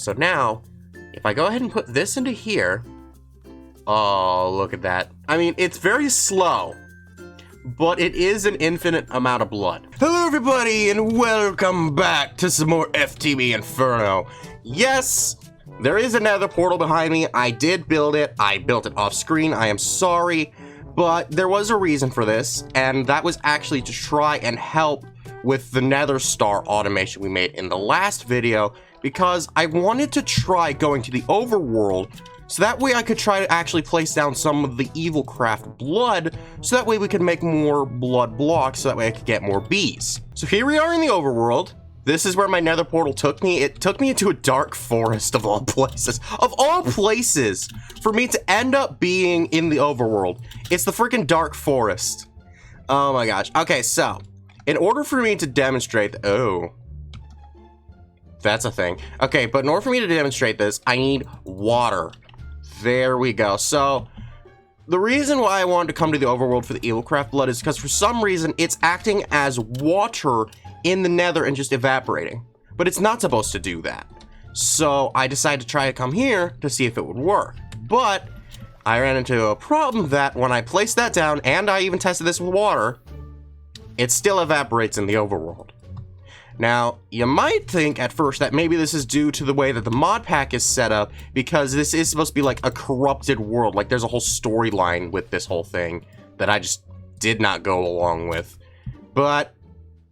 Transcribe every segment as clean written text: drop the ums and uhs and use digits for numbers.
So now, if I go ahead and put this into here, oh, look at that. I mean, it's very slow, but it is an infinite amount of blood. Hello everybody, and welcome back to some more FTB Inferno. Yes, there is another portal behind me. I did build it. I built it off screen. I am sorry, but there was a reason for this, and that was actually to try and help with the Nether Star automation we made in the last video, because I wanted to try going to the overworld, so that way I could try to actually place down some of the Evilcraft blood, so that way we could make more blood blocks, so that way I could get more bees. So here we are in the overworld. This is where my nether portal took me. It took me into a dark forest of all places. Of all places, for me to end up being in the overworld. It's the freaking dark forest. Oh my gosh. Okay, so, in order for me to demonstrate, oh, that's a thing. Okay, but in order for me to demonstrate this, I need water. There we go. So, the reason why I wanted to come to the overworld for the Evilcraft blood is because for some reason it's acting as water in the nether and just evaporating. But it's not supposed to do that. So, I decided to try to come here to see if it would work. But, I ran into a problem that when I placed that down, and I even tested this with water, it still evaporates in the overworld. Now, you might think at first that maybe this is due to the way that the mod pack is set up, because this is supposed to be like a corrupted world. Like, there's a whole storyline with this whole thing that I just did not go along with. But,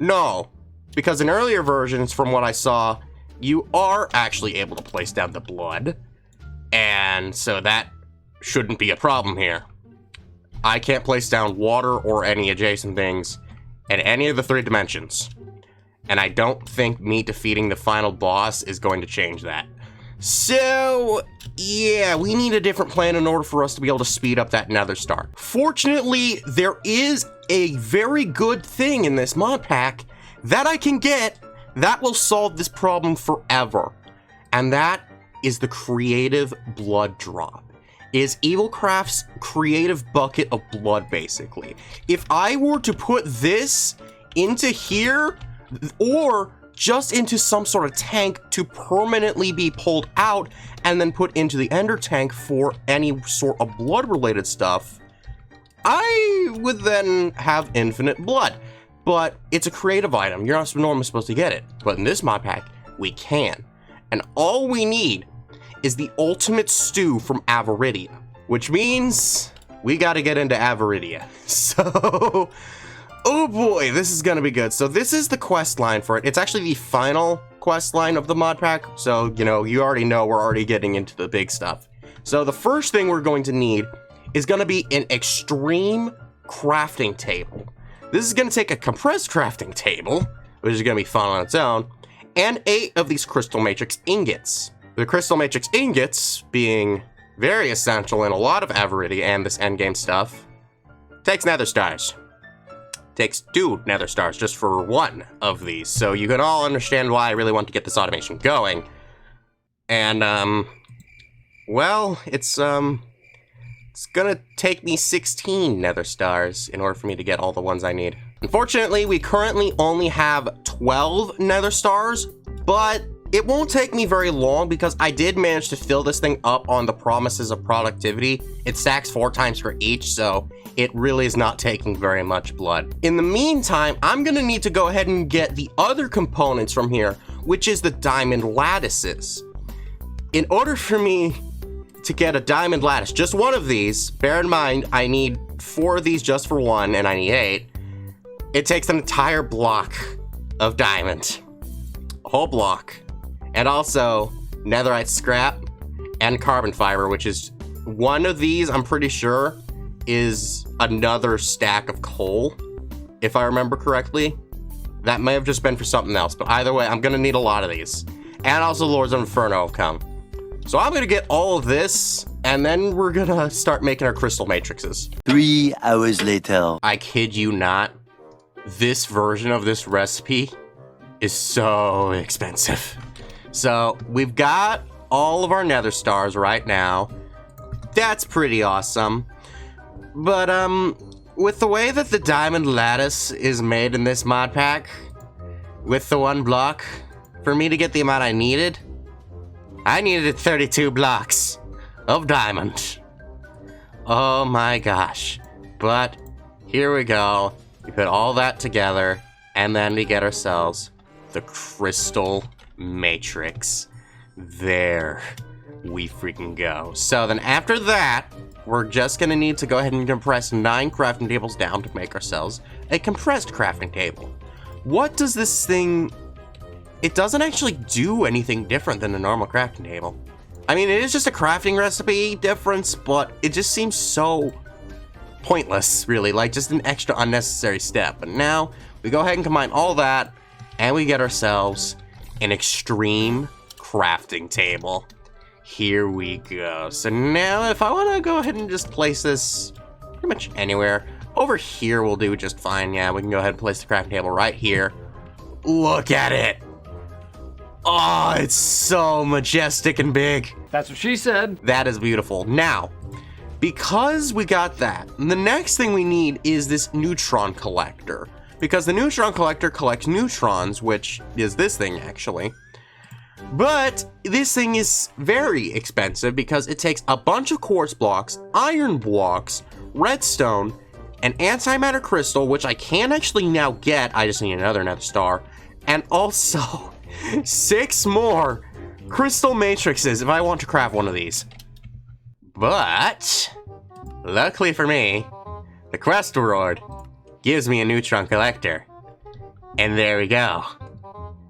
no. Because in earlier versions, from what I saw, you are actually able to place down the blood. And so that shouldn't be a problem here. I can't place down water or any adjacent things in any of the 3 dimensions. And I don't think me defeating the final boss is going to change that. So, yeah, we need a different plan in order for us to be able to speed up that nether star. Fortunately, there is a very good thing in this mod pack that I can get that will solve this problem forever. And that is the creative blood drop. It is Evilcraft's creative bucket of blood, basically. If I were to put this into here, or just into some sort of tank to permanently be pulled out and then put into the ender tank for any sort of blood related stuff, I would then have infinite blood. But it's a creative item. You're not normally supposed to get it. But in this mod pack, we can. And all we need is the ultimate stew from Avaridia, which means we gotta get into Avaridia. So, oh boy, this is gonna be good. So this is the quest line for it. It's actually the final quest line of the mod pack. So, you know, you already know we're already getting into the big stuff. So the first thing we're going to need is gonna be an extreme crafting table. This is gonna take a compressed crafting table, which is gonna be fun on its own, and 8 of these crystal matrix ingots. The crystal matrix ingots being very essential in a lot of Avaridia and this endgame stuff. Takes nether stars. Takes 2 nether stars just for 1 of these, so you can all understand why I really want to get this automation going. And, well, it's gonna take me 16 nether stars in order for me to get all the ones I need. Unfortunately, we currently only have 12 nether stars, but it won't take me very long because I did manage to fill this thing up on the promises of productivity. It stacks 4 times for each, so it really is not taking very much blood. In the meantime, I'm gonna need to go ahead and get the other components from here, which is the diamond lattices. In order for me to get a diamond lattice, just 1 of these, bear in mind, I need 4 of these just for 1, and I need 8. It takes an entire block of diamond. A whole block. And also, netherite scrap and carbon fiber, which is 1 of these, I'm pretty sure, is another stack of coal, if I remember correctly. That may have just been for something else, but either way, I'm gonna need a lot of these. And also Lords of Inferno have come. So I'm gonna get all of this, and then we're gonna start making our crystal matrices. 3 hours later. I kid you not, this version of this recipe is so expensive. So we've got all of our nether stars right now. That's pretty awesome. But with the way that the diamond lattice is made in this mod pack, with the 1 block, for me to get the amount I needed, I needed 32 blocks of diamond. Oh my gosh. But here we go. We put all that together, and then we get ourselves the crystal matrix. There we freaking go. So then after that, we're just gonna need to go ahead and compress 9 crafting tables down to make ourselves a compressed crafting table. What does this thing... It doesn't actually do anything different than a normal crafting table. I mean, it is just a crafting recipe difference, but it just seems so pointless, really, like just an extra unnecessary step. But now we go ahead and combine all that, and we get ourselves an extreme crafting table. Here we go. So now if I want to go ahead and just place this pretty much anywhere, over here will do just fine. Yeah, we can go ahead and place the crafting table right here. Look at it. Oh, it's so majestic and big. That's what she said. That is beautiful. Now, because we got that, the next thing we need is this neutron collector. Because the neutron collector collects neutrons, which is this thing actually. But this thing is very expensive because it takes a bunch of quartz blocks, iron blocks, redstone, an antimatter crystal, which I can actually now get. I just need another nether star. And also 6 more crystal matrices if I want to craft one of these. But luckily for me, the quest reward gives me a neutron collector. And there we go.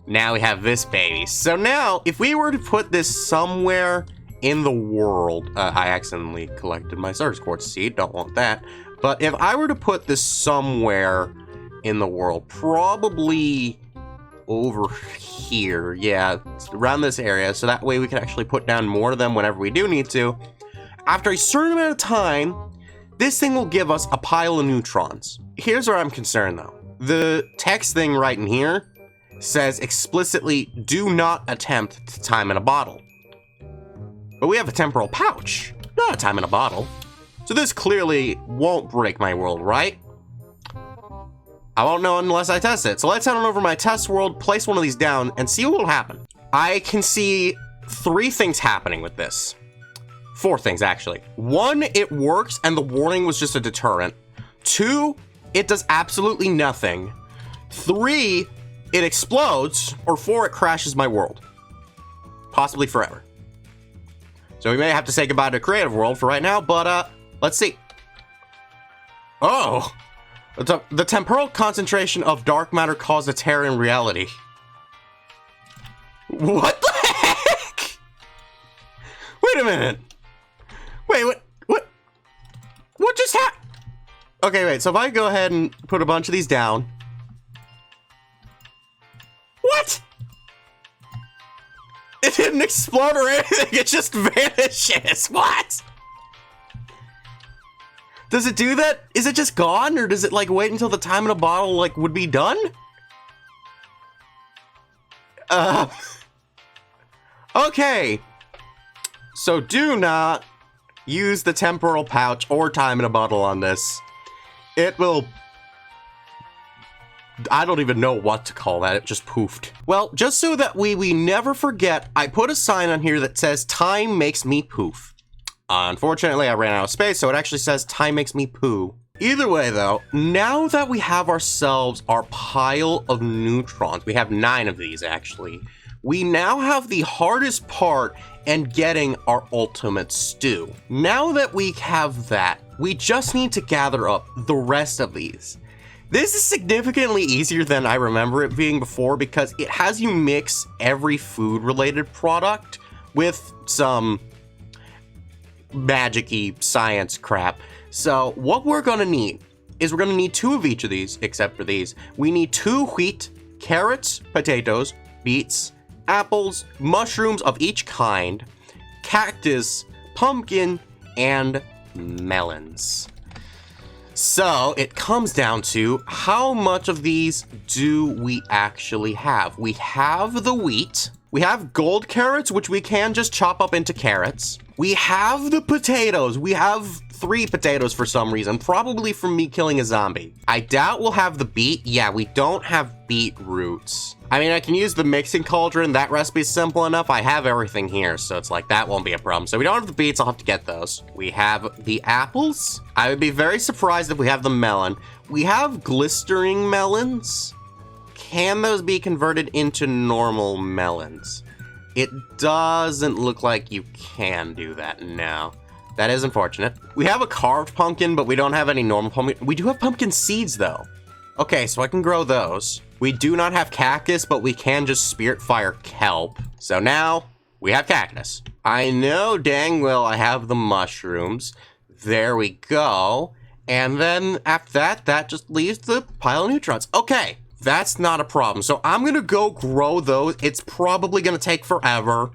Now we have this baby. So now, if we were to put this somewhere in the world, I accidentally collected my Stardust Quartz seed, don't want that. But if I were to put this somewhere in the world, probably over here, yeah, around this area, so that way we can actually put down more of them whenever we do need to. After a certain amount of time, this thing will give us a pile of neutrons. Here's where I'm concerned though. The text thing right in here says explicitly, do not attempt to time in a bottle. But we have a temporal pouch, not a time in a bottle. So this clearly won't break my world, right? I won't know unless I test it. So let's head on over to my test world, place one of these down, and see what will happen. I can see 3 things happening with this. 4 things, actually. 1, it works, and the warning was just a deterrent. 2, it does absolutely nothing. 3, it explodes, or 4, it crashes my world. Possibly forever. So we may have to say goodbye to Creative World for right now, but let's see. Oh! The temporal concentration of dark matter caused a tear in reality. What the heck? Wait a minute. Wait, what just happened? Okay, wait, so if I go ahead and put a bunch of these down. What? It didn't explode or anything, it just vanishes. What? Does it do that? Is it just gone, or does it like wait until the time in a bottle like would be done? Okay. So do not use the temporal pouch or time in a bottle on this. It will... I don't even know what to call that. It just poofed. Well, just so that we never forget, I put a sign on here that says time makes me poof. Unfortunately, I ran out of space, so it actually says time makes me poo. Either way, though, now that we have ourselves our pile of neutrons, we have 9 of these, actually, we now have the hardest part in getting our ultimate stew. Now that we have that, we just need to gather up the rest of these. This is significantly easier than I remember it being before because it has you mix every food-related product with some magic-y science crap. So what we're gonna need is we're gonna need 2 of each of these, except for these. We need 2 wheat, carrots, potatoes, beets, apples, mushrooms of each kind, cactus, pumpkin, and melons. So it comes down to how much of these do we actually have? We have the wheat. We have gold carrots, which we can just chop up into carrots. We have the potatoes. We have 3 potatoes for some reason, probably from me killing a zombie. I doubt we'll have the beet. Yeah, we don't have beetroots. I mean, I can use the mixing cauldron. That recipe's simple enough. I have everything here, so it's like, that won't be a problem. So we don't have the beets. I'll have to get those. We have the apples. I would be very surprised if we have the melon. We have glistering melons. Can those be converted into normal melons? It doesn't look like you can do that, no. That is unfortunate. We have a carved pumpkin, but we don't have any normal pumpkin. We do have pumpkin seeds, though. Okay, so I can grow those. We do not have cactus, but we can just spirit fire kelp. So now, we have cactus. I know dang well I have the mushrooms. There we go. And then after that, that just leaves the pile of neutrons. Okay, that's not a problem. So I'm gonna go grow those. It's probably gonna take forever.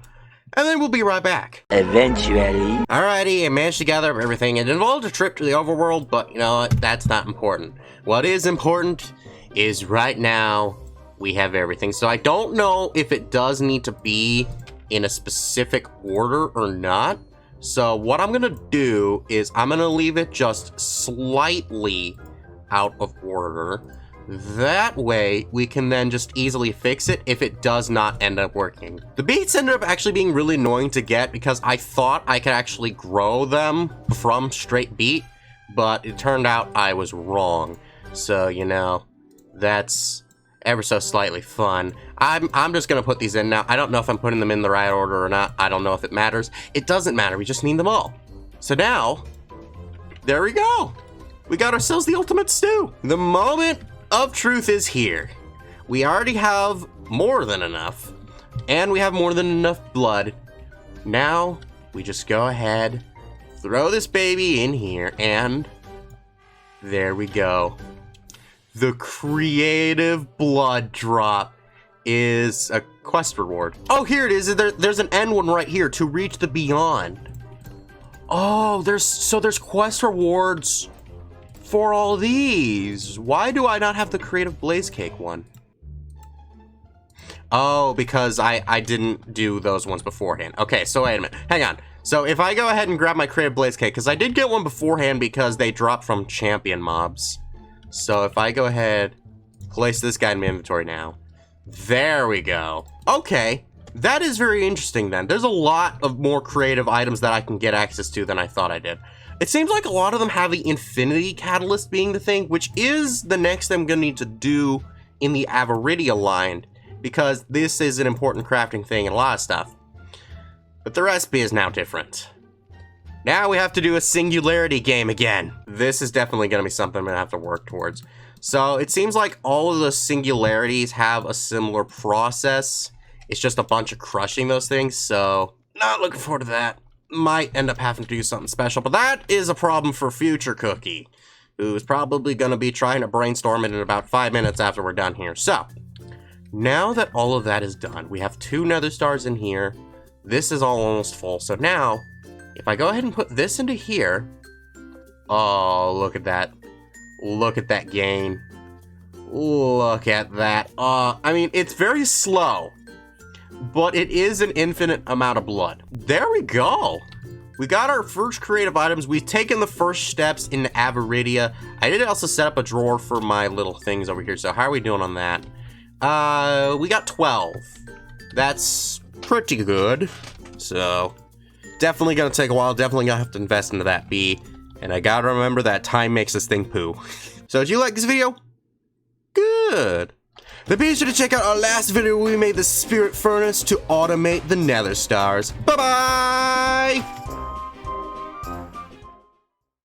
And then we'll be right back. Eventually. Alrighty, I managed to gather up everything. It involved a trip to the overworld, but you know what? That's not important. What is important is right now we have everything. So I don't know if it does need to be in a specific order or not. So what I'm gonna do is I'm gonna leave it just slightly out of order. That way, we can then just easily fix it if it does not end up working. The beets ended up actually being really annoying to get because I thought I could actually grow them from straight beet, but it turned out I was wrong. So, you know, that's ever so slightly fun. I'm just gonna put these in now. I don't know if I'm putting them in the right order or not. I don't know if it matters. It doesn't matter, we just need them all. So now, there we go. We got ourselves the ultimate stew. The moment of truth is here. We already have more than enough, and we have more than enough blood. Now, we just go ahead, throw this baby in here, and there we go. The creative blood drop is a quest reward. Oh, here it is. There's an end one right here, to reach the beyond. Oh, there's quest rewards for all these. Why do I not have the creative blaze cake one? Oh, because I didn't do those ones beforehand. Okay, so wait a minute. Hang on. So if I go ahead and grab my creative blaze cake, because I did get one beforehand because they drop from champion mobs. So if I go ahead, place this guy in my inventory now. There we go. Okay, that is very interesting then. There's a lot of more creative items that I can get access to than I thought I did. It seems like a lot of them have the Infinity Catalyst being the thing, which is the next thing I'm gonna need to do in the Avaridia line, because this is an important crafting thing and a lot of stuff. But the recipe is now different. Now we have to do a singularity game again. This is definitely gonna be something I'm gonna have to work towards. So it seems like all of the singularities have a similar process. It's just a bunch of crushing those things, so not looking forward to that. Might end up having to do something special, but that is a problem for future Cookie, who's probably going to be trying to brainstorm it in about 5 minutes after we're done here. So, now that all of that is done, we have 2 nether stars in here. This is all almost full. So now, if I go ahead and put this into here, oh, look at that. Look at that gain. Look at that. I mean, it's very slow, but it is an infinite amount of blood. There we go. We got our first creative items. We've taken the first steps in Avaridia. I did also set up a drawer for my little things over here. So how are we doing on that? We got 12. That's pretty good. So definitely gonna take a while. Definitely gonna have to invest into that bee. And I gotta remember that time makes this thing poo. So did you like this video? Good. Then be sure to check out our last video where we made the spirit furnace to automate the nether stars. Bye-bye!